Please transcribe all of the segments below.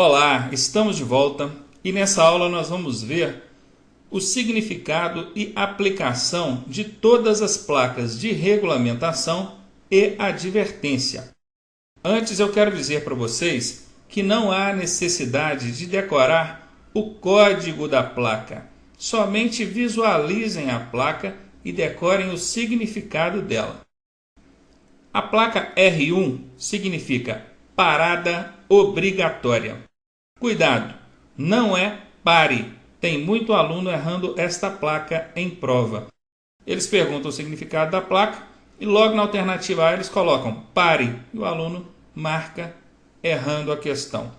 Olá, estamos de volta e nessa aula nós vamos ver o significado e aplicação de todas as placas de regulamentação e advertência. Antes eu quero dizer para vocês que não há necessidade de decorar o código da placa. Somente visualizem a placa e decorem o significado dela. A placa R1 significa parada obrigatória. Cuidado, não é pare. Tem muito aluno errando esta placa em prova. Eles perguntam o significado da placa e logo na alternativa A eles colocam pare e o aluno marca errando a questão.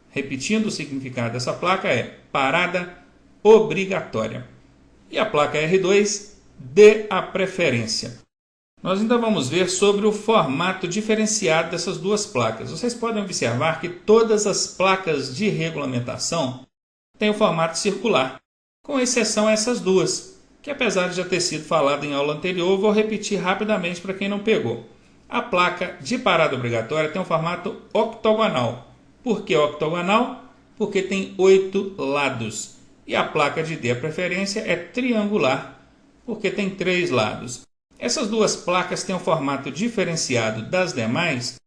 Repetindo, o significado dessa placa é parada obrigatória. E a placa R2, dê a preferência. Nós ainda vamos ver sobre o formato diferenciado dessas duas placas. Vocês podem observar que todas as placas de regulamentação têm o formato circular, com exceção essas duas, que apesar de já ter sido falado em aula anterior, eu vou repetir rapidamente para quem não pegou. A placa de parada obrigatória tem um formato octogonal. Por que octogonal? Porque tem 8 lados. E a placa de dê a preferência é triangular, porque tem 3 lados. Essas duas placas têm um formato diferenciado das demais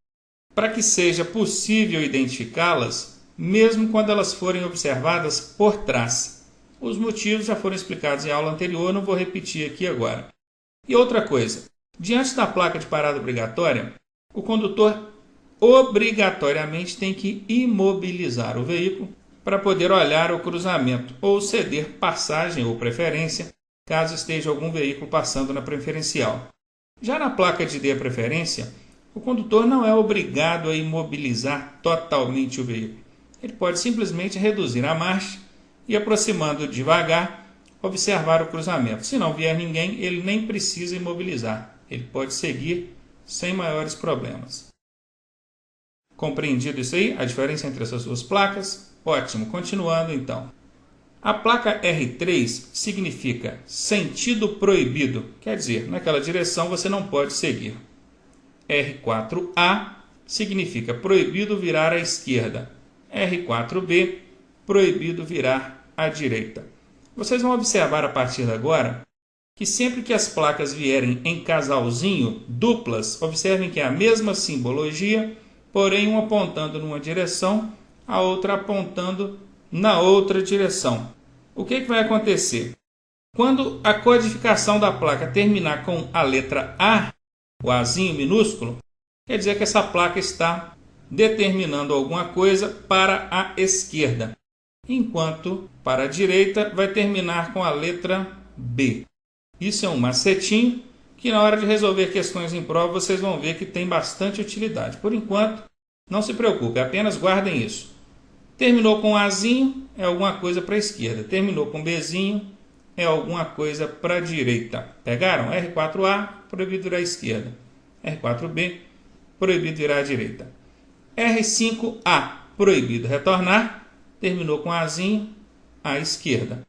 para que seja possível identificá-las mesmo quando elas forem observadas por trás. Os motivos já foram explicados em aula anterior, não vou repetir aqui agora. E outra coisa, diante da placa de parada obrigatória, o condutor obrigatoriamente tem que imobilizar o veículo para poder olhar o cruzamento ou ceder passagem ou preferência caso esteja algum veículo passando na preferencial. Já na placa de dê a preferência, o condutor não é obrigado a imobilizar totalmente o veículo. Ele pode simplesmente reduzir a marcha e, aproximando devagar, observar o cruzamento. Se não vier ninguém, ele nem precisa imobilizar. Ele pode seguir sem maiores problemas. Compreendido isso aí? A diferença entre essas duas placas? Ótimo. Continuando então. A placa R3 significa sentido proibido, quer dizer, naquela direção você não pode seguir. R4A significa proibido virar à esquerda. R4B, proibido virar à direita. Vocês vão observar a partir de agora que sempre que as placas vierem em casalzinho, duplas, observem que é a mesma simbologia, porém uma apontando numa direção, a outra apontando na outra direção. O que vai acontecer? Quando a codificação da placa terminar com a letra A, o Azinho minúsculo, quer dizer que essa placa está determinando alguma coisa para a esquerda, enquanto para a direita vai terminar com a letra B. Isso é um macetinho que na hora de resolver questões em prova vocês vão ver que tem bastante utilidade. Por enquanto, não se preocupe, apenas guardem isso. Terminou com Azinho, é alguma coisa para a esquerda. Terminou com Bzinho, é alguma coisa para a direita. Pegaram? R4A, proibido virar à esquerda. R4B, proibido virar à direita. R5A, proibido retornar. Terminou com Azinho, à esquerda.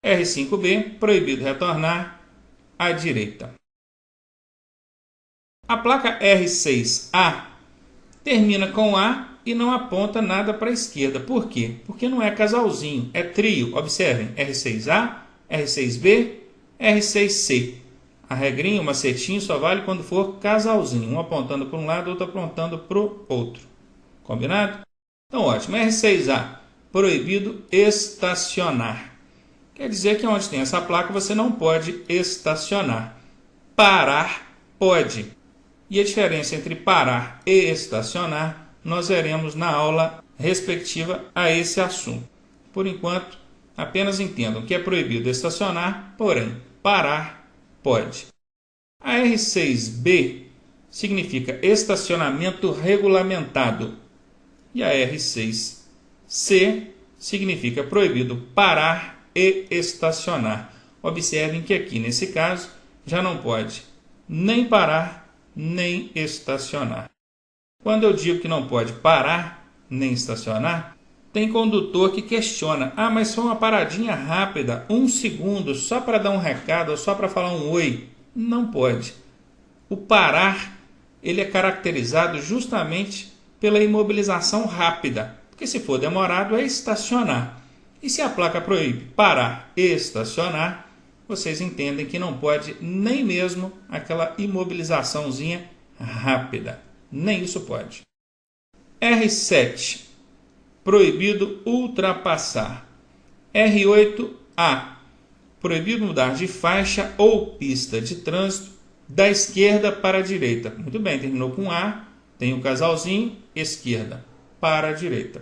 R5B, proibido retornar, à direita. A placa R6A termina com A e não aponta nada para a esquerda. Por quê? Porque não é casalzinho, é trio. Observem, R6A, R6B, R6C. A regrinha, o macetinho, só vale quando for casalzinho. Um apontando para um lado, outro apontando para o outro. Combinado? Então, ótimo. R6A, proibido estacionar. Quer dizer que onde tem essa placa você não pode estacionar. Parar, pode. E a diferença entre parar e estacionar nós veremos na aula respectiva a esse assunto. Por enquanto, apenas entendam que é proibido estacionar, porém, parar pode. A R6B significa estacionamento regulamentado. E a R6C significa proibido parar e estacionar. Observem que aqui, nesse caso, já não pode nem parar, nem estacionar. Quando eu digo que não pode parar nem estacionar, tem condutor que questiona. Ah, mas foi uma paradinha rápida, 1 segundo, só para dar um recado ou só para falar um oi. Não pode. O parar, ele é caracterizado justamente pela imobilização rápida. Porque se for demorado é estacionar. E se a placa proíbe parar e estacionar, vocês entendem que não pode nem mesmo aquela imobilizaçãozinha rápida. Nem isso pode. R7. Proibido ultrapassar. R8A. Proibido mudar de faixa ou pista de trânsito da esquerda para a direita. Muito bem, terminou com A, tem o casalzinho, esquerda para a direita.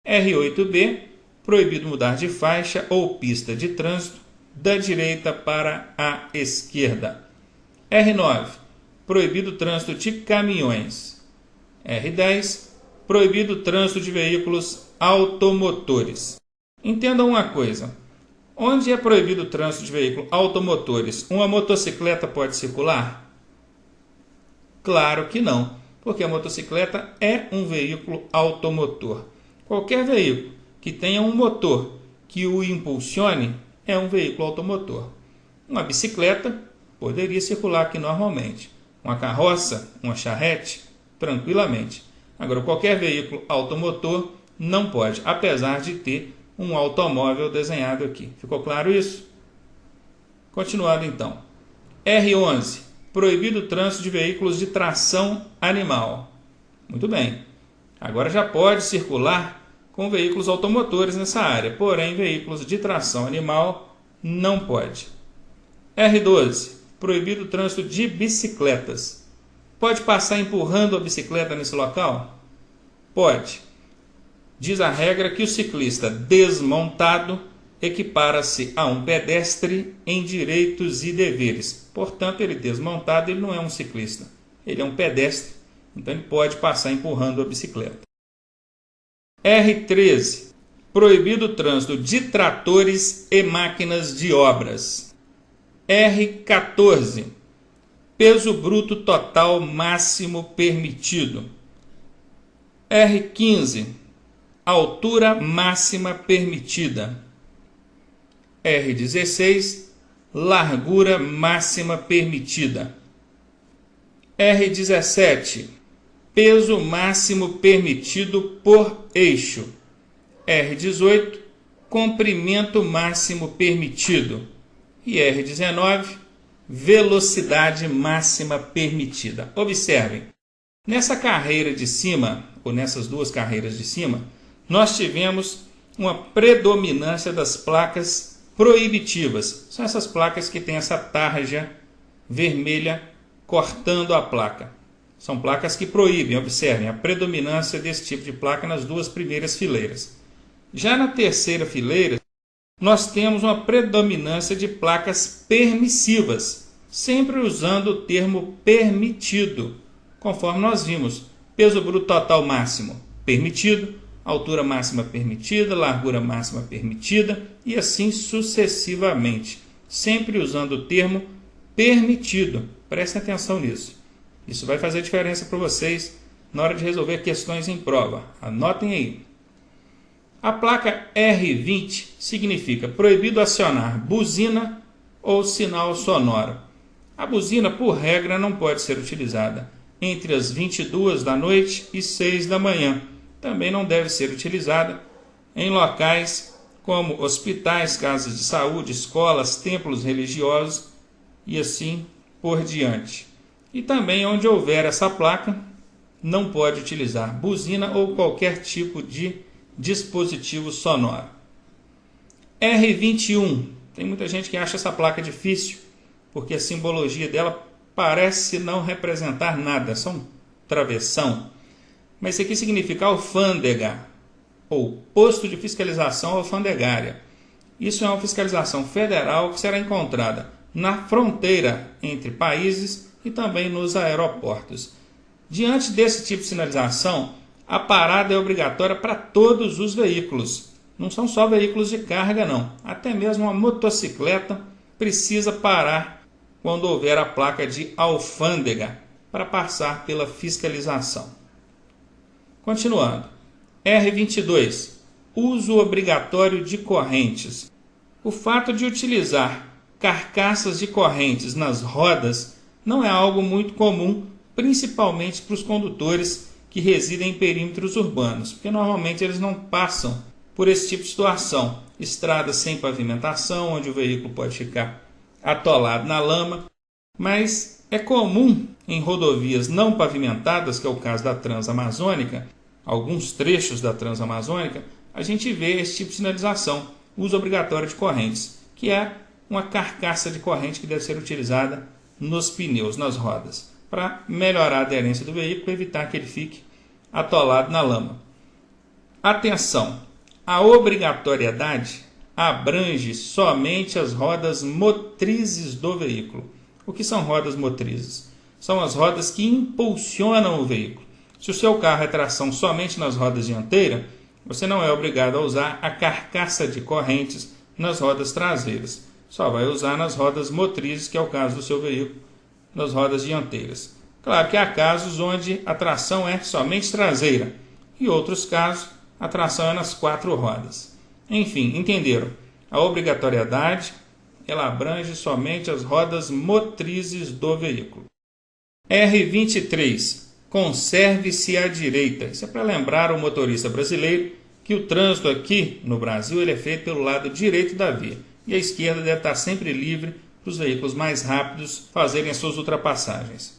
R8B. Proibido mudar de faixa ou pista de trânsito da direita para a esquerda. R9. Proibido o trânsito de caminhões. R10. Proibido o trânsito de veículos automotores. Entendam uma coisa. Onde é proibido o trânsito de veículos automotores, uma motocicleta pode circular? Claro que não, porque a motocicleta é um veículo automotor. Qualquer veículo que tenha um motor que o impulsione é um veículo automotor. Uma bicicleta poderia circular aqui normalmente. Uma carroça, uma charrete, tranquilamente. Agora, qualquer veículo automotor não pode, apesar de ter um automóvel desenhado aqui. Ficou claro isso? Continuando então. R11. Proibido o trânsito de veículos de tração animal. Muito bem. Agora já pode circular com veículos automotores nessa área, porém veículos de tração animal não pode. R12. Proibido o trânsito de bicicletas. Pode passar empurrando a bicicleta nesse local? Pode. Diz a regra que o ciclista desmontado equipara-se a um pedestre em direitos e deveres. Portanto, ele desmontado, ele não é um ciclista, ele é um pedestre, então ele pode passar empurrando a bicicleta. R13. Proibido o trânsito de tratores e máquinas de obras. R14. Peso bruto total máximo permitido. R15. Altura máxima permitida. R16. Largura máxima permitida. R17. Peso máximo permitido por eixo. R18. Comprimento máximo permitido. E R19. Velocidade máxima permitida. Observem, nessa carreira de cima, ou nessas duas carreiras de cima, nós tivemos uma predominância das placas proibitivas. São essas placas que têm essa tarja vermelha cortando a placa. São placas que proíbem, observem, a predominância desse tipo de placa nas duas primeiras fileiras. Já na terceira fileira, nós temos uma predominância de placas permissivas, sempre usando o termo permitido, conforme nós vimos. Peso bruto total máximo permitido, altura máxima permitida, largura máxima permitida e assim sucessivamente, sempre usando o termo permitido. Prestem atenção nisso. Isso vai fazer diferença para vocês na hora de resolver questões em prova. Anotem aí. A placa R20 significa proibido acionar buzina ou sinal sonoro. A buzina, por regra, não pode ser utilizada entre as 22 da noite e 6 da manhã. Também não deve ser utilizada em locais como hospitais, casas de saúde, escolas, templos religiosos e assim por diante. E também onde houver essa placa, não pode utilizar buzina ou qualquer tipo de dispositivo sonoro. R21. Tem muita gente que acha essa placa difícil, porque a simbologia dela parece não representar nada, só um travessão. Mas isso aqui significa alfândega, ou posto de fiscalização alfandegária. Isso é uma fiscalização federal que será encontrada na fronteira entre países e também nos aeroportos. Diante desse tipo de sinalização, a parada é obrigatória para todos os veículos. Não são só veículos de carga, não. Até mesmo uma motocicleta precisa parar quando houver a placa de alfândega para passar pela fiscalização. Continuando. R22. Uso obrigatório de correntes. O fato de utilizar carcaças de correntes nas rodas não é algo muito comum, principalmente para os condutores que residem em perímetros urbanos, porque normalmente eles não passam por esse tipo de situação. Estradas sem pavimentação, onde o veículo pode ficar atolado na lama, mas é comum em rodovias não pavimentadas, que é o caso da Transamazônica, alguns trechos da Transamazônica, a gente vê esse tipo de sinalização, uso obrigatório de correntes, que é uma carcaça de corrente que deve ser utilizada nos pneus, nas rodas, para melhorar a aderência do veículo e evitar que ele fique atolado na lama. Atenção! A obrigatoriedade abrange somente as rodas motrizes do veículo. O que são rodas motrizes? São as rodas que impulsionam o veículo. Se o seu carro é tração somente nas rodas dianteiras, você não é obrigado a usar a carcaça de correntes nas rodas traseiras. Só vai usar nas rodas motrizes, que é o caso do seu veículo, nas rodas dianteiras. Claro que há casos onde a tração é somente traseira e outros casos a tração é nas 4 rodas. Enfim, entenderam? A obrigatoriedade ela abrange somente as rodas motrizes do veículo. R23. Conserve-se à direita. Isso é para lembrar o motorista brasileiro que o trânsito aqui no Brasil ele é feito pelo lado direito da via e a esquerda deve estar sempre livre para os veículos mais rápidos fazerem as suas ultrapassagens.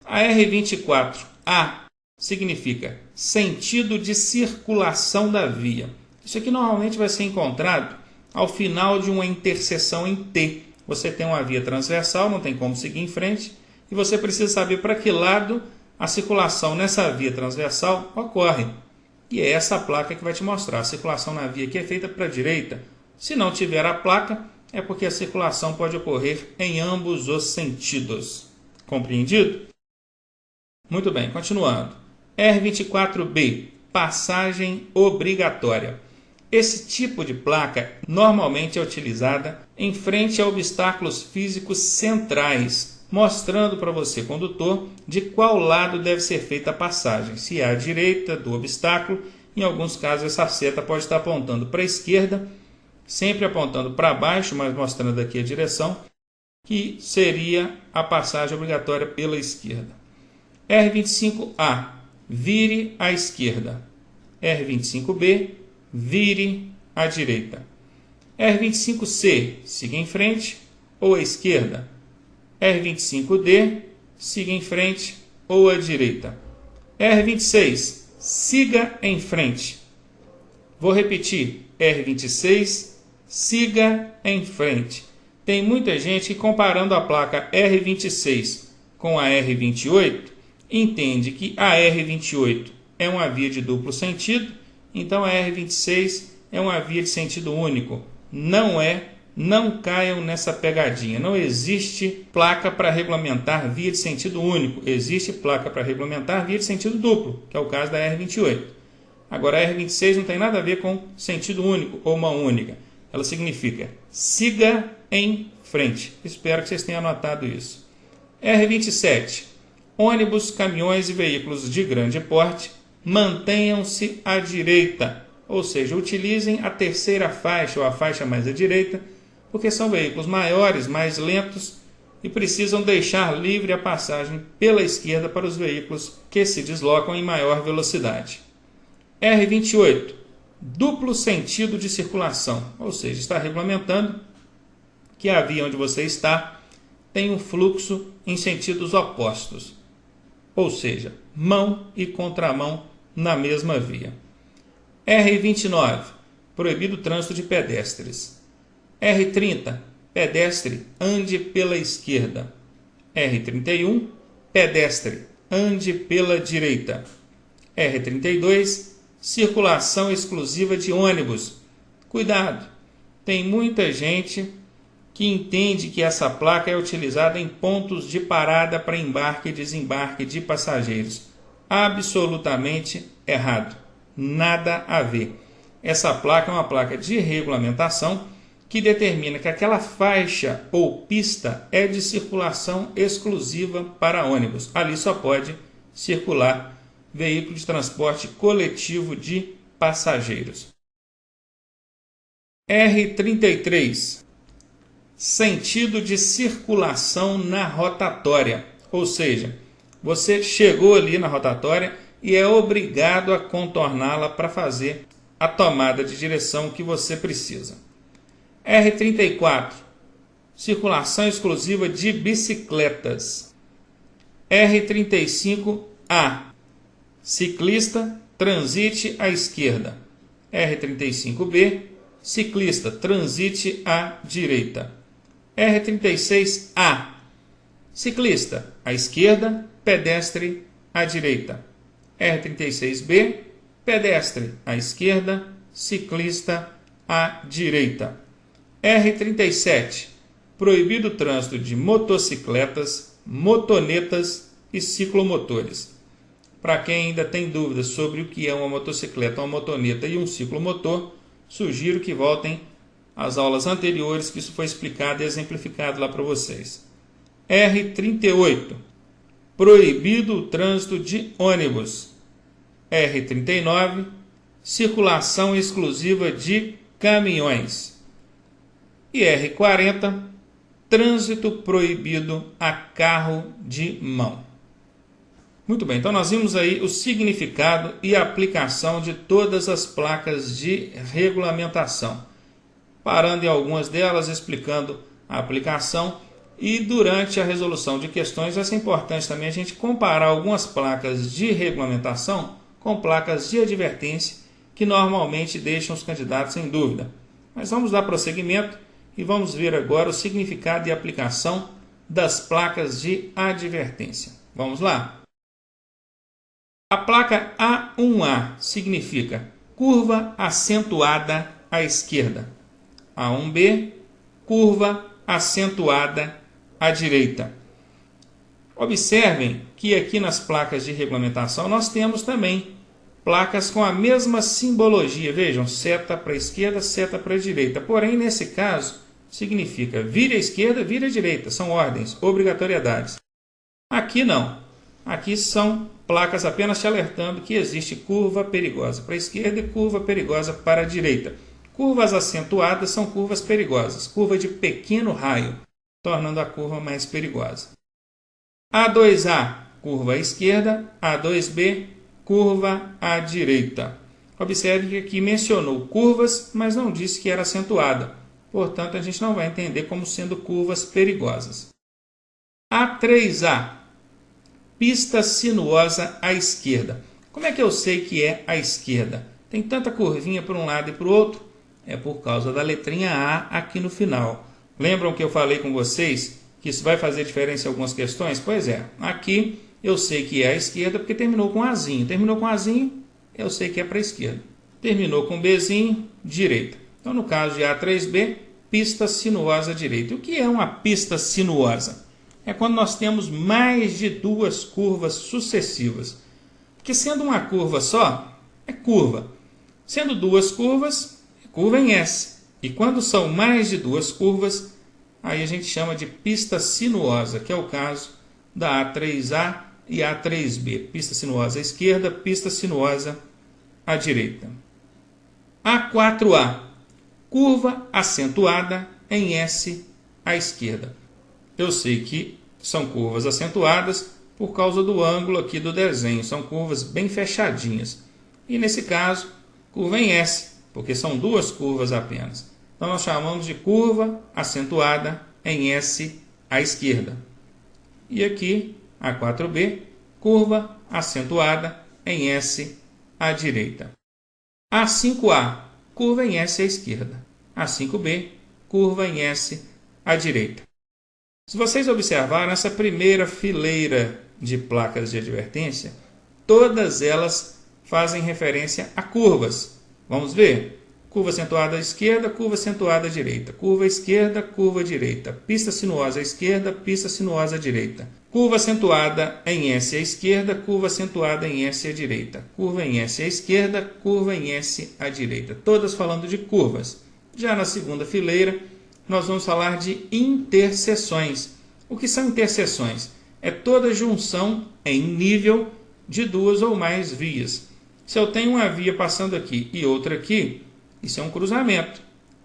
A R24A significa sentido de circulação da via. Isso aqui normalmente vai ser encontrado ao final de uma interseção em T. Você tem uma via transversal, não tem como seguir em frente, e você precisa saber para que lado a circulação nessa via transversal ocorre. E é essa placa que vai te mostrar. A circulação na via aqui é feita para a direita. Se não tiver a placa, é porque a circulação pode ocorrer em ambos os sentidos. Compreendido? Muito bem, continuando. R24B, passagem obrigatória. Esse tipo de placa normalmente é utilizada em frente a obstáculos físicos centrais, mostrando para você, condutor, de qual lado deve ser feita a passagem. Se é à direita do obstáculo, em alguns casos essa seta pode estar apontando para a esquerda, sempre apontando para baixo, mas mostrando aqui a direção, que seria a passagem obrigatória pela esquerda. R25A, vire à esquerda. R25B, vire à direita. R25C, siga em frente ou à esquerda. R25D, siga em frente ou à direita. R26, siga em frente. Vou repetir. R26, siga em frente. Tem muita gente que, comparando a placa R26 com a R28, entende que a R28 é uma via de duplo sentido, então a R26 é uma via de sentido único. Não é, não caiam nessa pegadinha. Não existe placa para regulamentar via de sentido único. Existe placa para regulamentar via de sentido duplo, que é o caso da R28. Agora a R26 não tem nada a ver com sentido único ou mão única. Ela significa siga em frente. Espero que vocês tenham anotado isso. R27. Ônibus, caminhões e veículos de grande porte mantenham-se à direita, ou seja, utilizem a terceira faixa ou a faixa mais à direita, porque são veículos maiores, mais lentos e precisam deixar livre a passagem pela esquerda para os veículos que se deslocam em maior velocidade. R28. Duplo sentido de circulação, ou seja, está regulamentando que a via onde você está tem um fluxo em sentidos opostos, ou seja, mão e contramão na mesma via. R29. Proibido o trânsito de pedestres. R30. Pedestre, ande pela esquerda. R31. Pedestre, ande pela direita. R32. Circulação exclusiva de ônibus. Cuidado, tem muita gente que entende que essa placa é utilizada em pontos de parada para embarque e desembarque de passageiros. Absolutamente errado. Nada a ver. Essa placa é uma placa de regulamentação que determina que aquela faixa ou pista é de circulação exclusiva para ônibus. Ali só pode circular veículo de transporte coletivo de passageiros. R33. Sentido de circulação na rotatória. Ou seja, você chegou ali na rotatória e é obrigado a contorná-la para fazer a tomada de direção que você precisa. R34, circulação exclusiva de bicicletas. R35A, ciclista, transite à esquerda. R35B, ciclista, transite à direita. R36A, ciclista, à esquerda, pedestre, à direita. R36B, pedestre, à esquerda, ciclista, à direita. R37, proibido o trânsito de motocicletas, motonetas e ciclomotores. Para quem ainda tem dúvidas sobre o que é uma motocicleta, uma motoneta e um ciclomotor, sugiro que voltem às aulas anteriores, que isso foi explicado e exemplificado lá para vocês. R38, proibido o trânsito de ônibus. R39, circulação exclusiva de caminhões. E R40, trânsito proibido a carro de mão. Muito bem, então nós vimos aí o significado e a aplicação de todas as placas de regulamentação, parando em algumas delas, explicando a aplicação, e durante a resolução de questões vai ser importante também a gente comparar algumas placas de regulamentação com placas de advertência que normalmente deixam os candidatos em dúvida. Mas vamos dar prosseguimento e vamos ver agora o significado e aplicação das placas de advertência. Vamos lá? A placa A1A significa curva acentuada à esquerda. A1B, curva acentuada à direita. Observem que aqui nas placas de regulamentação nós temos também placas com a mesma simbologia. Vejam, seta para a esquerda, seta para a direita. Porém, nesse caso, significa vire à esquerda, vire à direita. São ordens, obrigatoriedades. Aqui não. Aqui são placas apenas te alertando que existe curva perigosa para a esquerda e curva perigosa para a direita. Curvas acentuadas são curvas perigosas, curva de pequeno raio, tornando a curva mais perigosa. A2A, curva à esquerda, A2B, curva à direita. Observe que aqui mencionou curvas, mas não disse que era acentuada. Portanto, a gente não vai entender como sendo curvas perigosas. A3A, pista sinuosa à esquerda. Como é que eu sei que é à esquerda? Tem tanta curvinha para um lado e para o outro? É por causa da letrinha A aqui no final. Lembram que eu falei com vocês que isso vai fazer diferença em algumas questões? Pois é, aqui eu sei que é à esquerda porque terminou com Azinho. Terminou com Azinho, eu sei que é para a esquerda. Terminou com Bzinho, direita. Então, no caso de A3B, pista sinuosa à direita. O que é uma pista sinuosa? É quando nós temos mais de duas curvas sucessivas. Porque sendo uma curva só, é curva. Sendo duas curvas, é curva em S. E quando são mais de duas curvas, aí a gente chama de pista sinuosa, que é o caso da A3A e A3B. Pista sinuosa à esquerda, pista sinuosa à direita. A4A, curva acentuada em S à esquerda. Eu sei que são curvas acentuadas por causa do ângulo aqui do desenho. São curvas bem fechadinhas. E nesse caso, curva em S, porque são duas curvas apenas. Então, nós chamamos de curva acentuada em S à esquerda. E aqui, A4B, curva acentuada em S à direita. A5A, curva em S à esquerda. A5B, curva em S à direita. Se vocês observarem essa primeira fileira de placas de advertência, todas elas fazem referência a curvas. Vamos ver? Curva acentuada à esquerda, curva acentuada à direita. Curva esquerda, curva direita. Pista sinuosa à esquerda, pista sinuosa à direita. Curva acentuada em S à esquerda, curva acentuada em S à direita. Curva em S à esquerda, curva em S à direita. Todas falando de curvas. Já na segunda fileira, nós vamos falar de interseções. O que são interseções? É toda junção em nível de duas ou mais vias. Se eu tenho uma via passando aqui e outra aqui, isso é um cruzamento,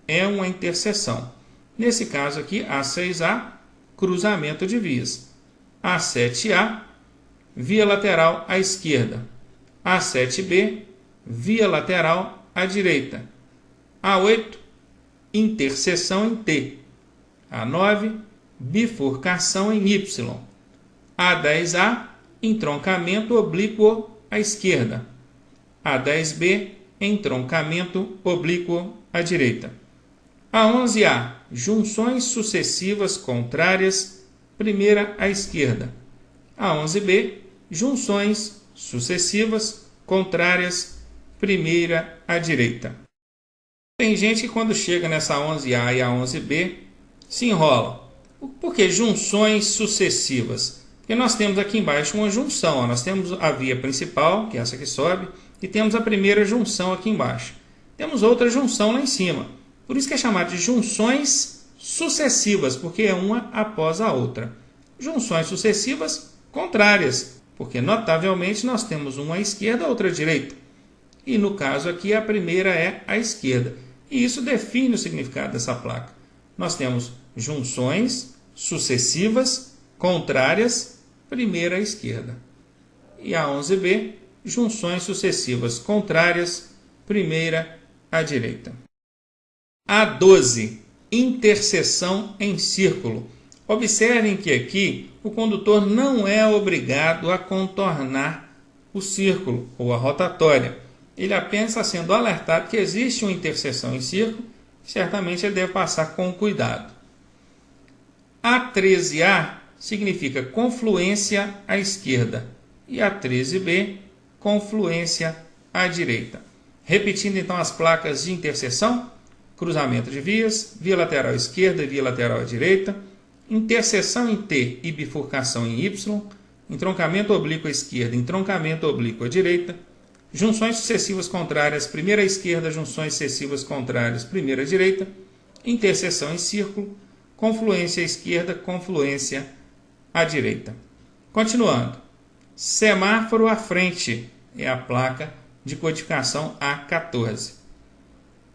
é uma interseção. Nesse caso aqui, A6A, cruzamento de vias. A7A, via lateral à esquerda. A7B, via lateral à direita. A8, interseção em T. A9, bifurcação em Y. A10A, entroncamento oblíquo à esquerda. A10B, entroncamento oblíquo à direita. A11A, junções sucessivas contrárias, primeira à esquerda. A11B, junções sucessivas contrárias, primeira à direita. Tem gente que quando chega nessa A11A e a 11B se enrola. Por que junções sucessivas? Porque nós temos aqui embaixo uma junção. Ó. Nós temos a via principal, que é essa que sobe, e temos a primeira junção aqui embaixo. Temos outra junção lá em cima. Por isso que é chamado de junções sucessivas, porque é uma após a outra. Junções sucessivas contrárias, porque notavelmente nós temos uma à esquerda e outra à direita. E no caso aqui a primeira é à esquerda. E isso define o significado dessa placa. Nós temos junções sucessivas contrárias, primeira à esquerda. E a 11B, junções sucessivas contrárias, primeira à direita. A12, interseção em círculo. Observem que aqui o condutor não é obrigado a contornar o círculo ou a rotatória. Ele apenas está sendo alertado que existe uma interseção em círculo, certamente ele deve passar com cuidado. A13A significa confluência à esquerda e A13B, confluência à direita. Repetindo então as placas de interseção: cruzamento de vias, via lateral esquerda e via lateral à direita, interseção em T e bifurcação em Y, entroncamento oblíquo à esquerda, entroncamento oblíquo à direita, junções sucessivas contrárias, primeira à esquerda, junções sucessivas contrárias, primeira à direita, interseção em círculo, confluência à esquerda, confluência à direita. Continuando, semáforo à frente é a placa de codificação A14.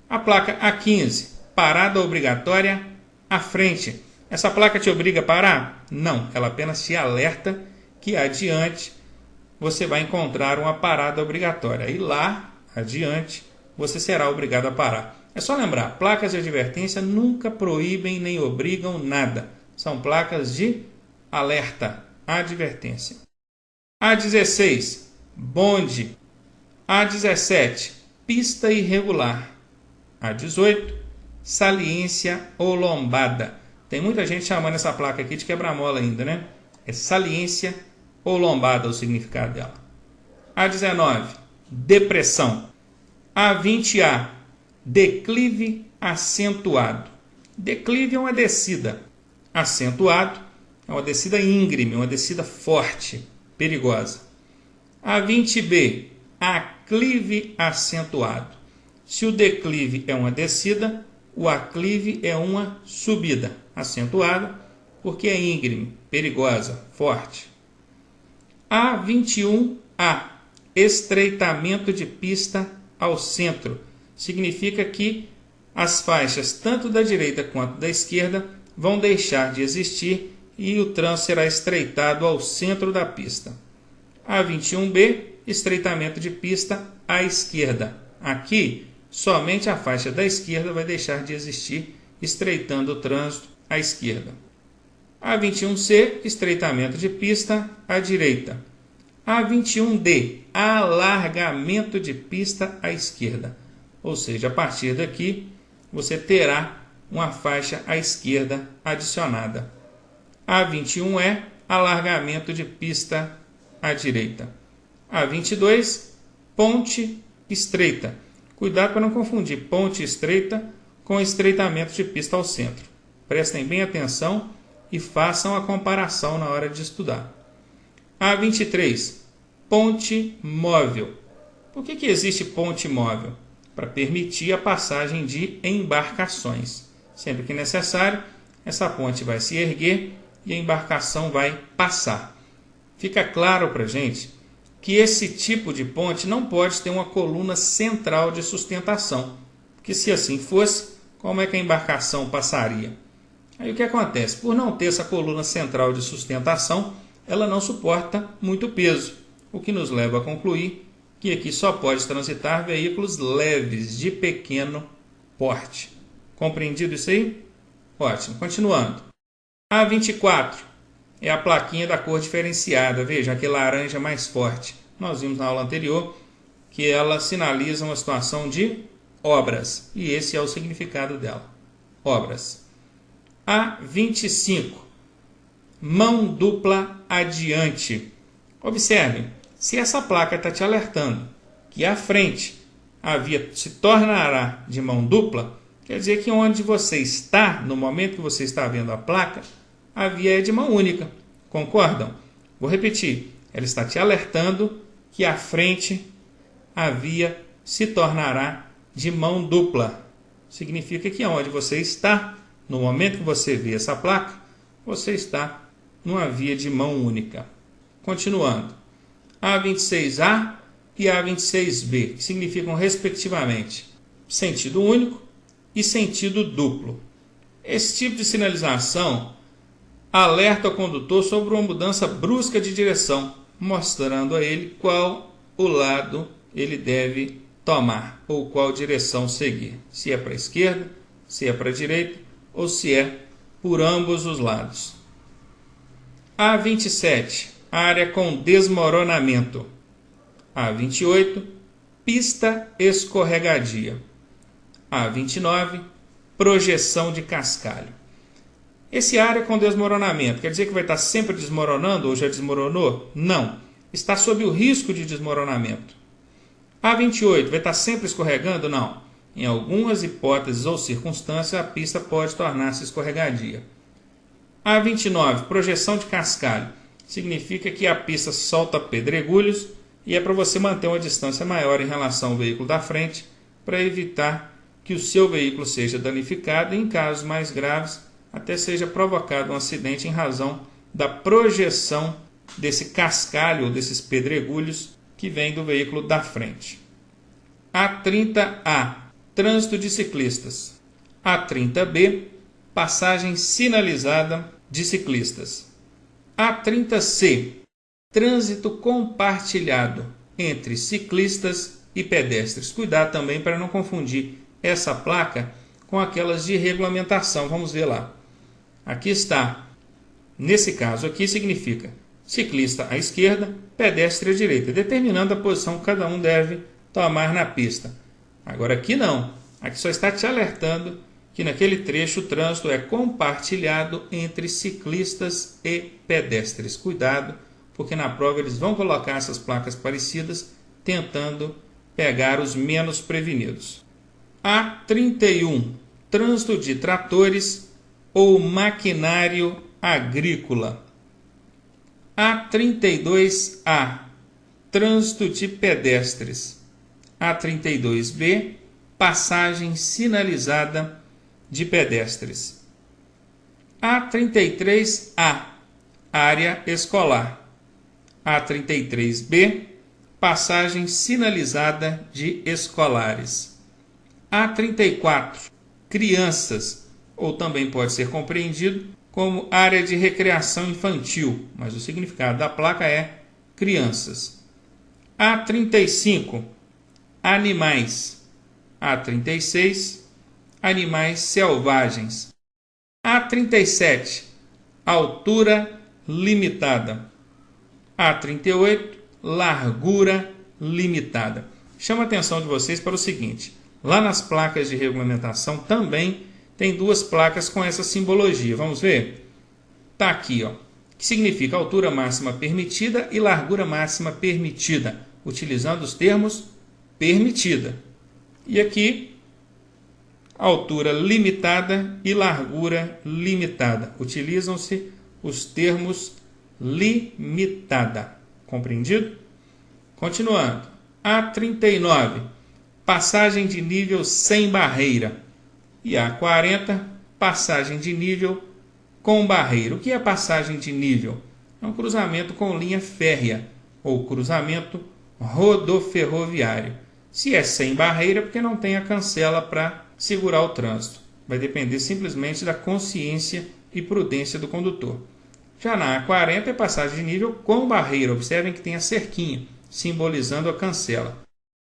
A placa A15, parada obrigatória à frente. Essa placa te obriga a parar? Não, ela apenas te alerta que adiante você vai encontrar uma parada obrigatória. E lá adiante você será obrigado a parar. É só lembrar, placas de advertência nunca proíbem nem obrigam nada. São placas de alerta, advertência. A16, bonde. A17, pista irregular. A18, saliência ou lombada. Tem muita gente chamando essa placa aqui de quebra-mola ainda, né? É saliência ou lombada o significado dela. A19, depressão. A20A, declive acentuado. Declive é uma descida. Acentuado é uma descida íngreme, uma descida forte, perigosa. A20B, aclive acentuado. Se o declive é uma descida, o aclive é uma subida, acentuada, porque é íngreme, perigosa, forte. A21A, estreitamento de pista ao centro. Significa que as faixas, tanto da direita quanto da esquerda, vão deixar de existir e o trânsito será estreitado ao centro da pista. A21B, estreitamento de pista à esquerda. Aqui, somente a faixa da esquerda vai deixar de existir, estreitando o trânsito à esquerda. A21C, estreitamento de pista à direita. A21D, alargamento de pista à esquerda. Ou seja, a partir daqui, você terá uma faixa à esquerda adicionada. A21E, alargamento de pista à direita. A22, ponte estreita. Cuidado para não confundir ponte estreita com estreitamento de pista ao centro. Prestem bem atenção e façam a comparação na hora de estudar. A23, ponte móvel. Por que existe ponte móvel? Para permitir a passagem de embarcações. Sempre que necessário, essa ponte vai se erguer e a embarcação vai passar. Fica claro para a gente que esse tipo de ponte não pode ter uma coluna central de sustentação, porque se assim fosse, como é que a embarcação passaria? Aí o que acontece? Por não ter essa coluna central de sustentação, ela não suporta muito peso, o que nos leva a concluir que aqui só pode transitar veículos leves de pequeno porte. Compreendido isso aí? Ótimo. Continuando. A24 é a plaquinha da cor diferenciada. Veja, aquele laranja mais forte. Nós vimos na aula anterior que ela sinaliza uma situação de obras. E esse é o significado dela. Obras. A25. Mão dupla adiante. Observe, se essa placa está te alertando que à frente a via se tornará de mão dupla, quer dizer que onde você está, no momento que você está vendo a placa, a via é de mão única. Concordam? Vou repetir. Ela está te alertando que à frente a via se tornará de mão dupla. Significa que onde você está, no momento que você vê essa placa, você está numa via de mão única. Continuando. A26A e A26B, que significam respectivamente sentido único e sentido duplo. Esse tipo de sinalização alerta o condutor sobre uma mudança brusca de direção, mostrando a ele qual o lado ele deve tomar ou qual direção seguir. Se é para a esquerda, se é para a direita ou se é por ambos os lados. A27, área com desmoronamento. A28, pista escorregadia. A29, projeção de cascalho. Esse área com desmoronamento, quer dizer que vai estar sempre desmoronando ou já desmoronou? Não. Está sob o risco de desmoronamento. A28, vai estar sempre escorregando? Não. Em algumas hipóteses ou circunstâncias, a pista pode tornar-se escorregadia. A29, projeção de cascalho. Significa que a pista solta pedregulhos e é para você manter uma distância maior em relação ao veículo da frente para evitar que o seu veículo seja danificado e, em casos mais graves, até seja provocado um acidente em razão da projeção desse cascalho ou desses pedregulhos que vem do veículo da frente. A30A, trânsito de ciclistas. A30B, passagem sinalizada de ciclistas. A30C, trânsito compartilhado entre ciclistas e pedestres. Cuidado também para não confundir essa placa com aquelas de regulamentação. Vamos ver lá. Aqui está. Nesse caso aqui significa ciclista à esquerda, pedestre à direita, determinando a posição que cada um deve tomar na pista. Agora aqui não. Aqui só está te alertando que naquele trecho o trânsito é compartilhado entre ciclistas e pedestres. Cuidado, porque na prova eles vão colocar essas placas parecidas, tentando pegar os menos prevenidos. A31, trânsito de tratores ou maquinário agrícola. A32A, trânsito de pedestres. A32B, passagem sinalizada de pedestres. A33A, área escolar. A33B, passagem sinalizada de escolares. A34, crianças, ou também pode ser compreendido como área de recreação infantil, mas o significado da placa é crianças. A35, animais. A36, animais selvagens. A37, altura limitada. A38, largura limitada. Chama a atenção de vocês para o seguinte: lá nas placas de regulamentação também tem duas placas com essa simbologia. Vamos ver? Está aqui, ó, que significa altura máxima permitida e largura máxima permitida, utilizando os termos permitida. E aqui, altura limitada e largura limitada. Utilizam-se os termos limitada. Compreendido? Continuando. A39, passagem de nível sem barreira. E A40, passagem de nível com barreira. O que é passagem de nível? É um cruzamento com linha férrea ou cruzamento rodoferroviário. Se é sem barreira, porque não tem a cancela para segurar o trânsito. Vai depender simplesmente da consciência e prudência do condutor. Já na A40 é passagem de nível com barreira. Observem que tem a cerquinha. simbolizando a cancela.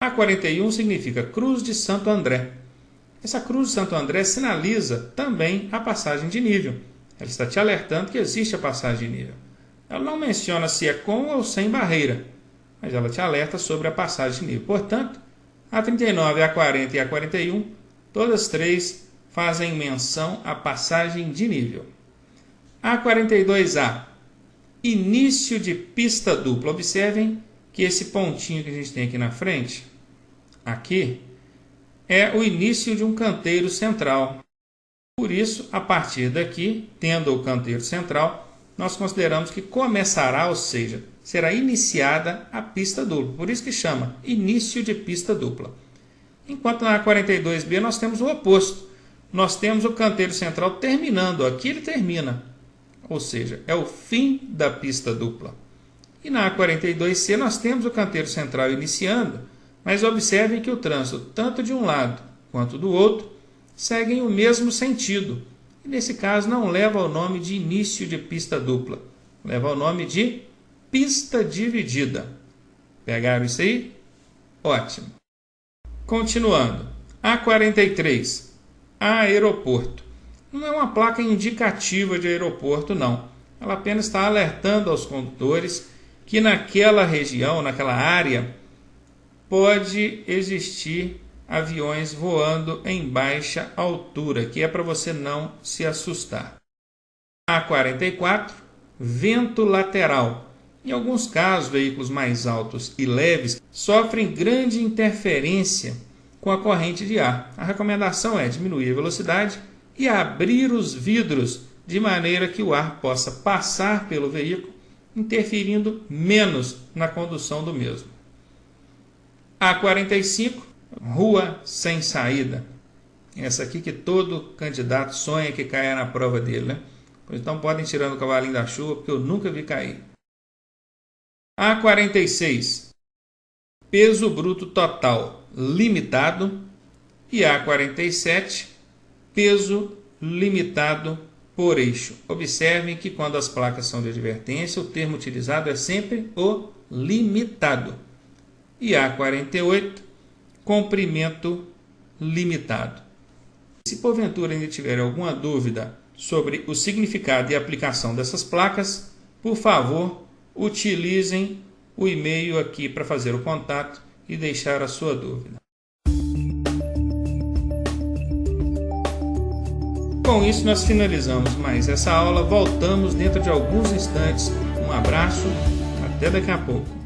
A41 significa Cruz de Santo André. Essa Cruz de Santo André sinaliza também a passagem de nível. Ela está te alertando que existe a passagem de nível. Ela não menciona se é com ou sem barreira, mas ela te alerta sobre a passagem de nível. Portanto, a 39, a 40 e a 41, todas três fazem menção à passagem de nível. A 42A, início de pista dupla. Observem que esse pontinho que a gente tem aqui na frente, aqui, é o início de um canteiro central. Por isso, a partir daqui, tendo o canteiro central, nós consideramos que começará, ou seja, será iniciada a pista dupla. Por isso que chama início de pista dupla. Enquanto na 42B nós temos o oposto. Nós temos o canteiro central terminando. Aqui ele termina. Ou seja, é o fim da pista dupla. E na 42C nós temos o canteiro central iniciando, mas observem que o trânsito, tanto de um lado quanto do outro, seguem o mesmo sentido. E nesse caso não leva o nome de início de pista dupla, leva o nome de pista dividida. Pegaram isso aí? Ótimo. Continuando. A43, aeroporto. Não é uma placa indicativa de aeroporto, não. Ela apenas está alertando aos condutores que naquela região, naquela área, pode existir aviões voando em baixa altura, que é para você não se assustar. A44, vento lateral. Em alguns casos, veículos mais altos e leves sofrem grande interferência com a corrente de ar. A recomendação é diminuir a velocidade e abrir os vidros de maneira que o ar possa passar pelo veículo, interferindo menos na condução do mesmo. A45, rua sem saída. Essa aqui que todo candidato sonha que caia na prova dele, né? Então podem tirar o cavalinho da chuva, porque eu nunca vi cair. A46, peso bruto total limitado. E A47, peso limitado por eixo. Observem que quando as placas são de advertência, o termo utilizado é sempre o limitado. E A48, comprimento limitado. Se porventura ainda tiver alguma dúvida sobre o significado e aplicação dessas placas, por favor, utilizem o e-mail aqui para fazer o contato e deixar a sua dúvida. Com isso, nós finalizamos mais essa aula. Voltamos dentro de alguns instantes. Um abraço, até daqui a pouco.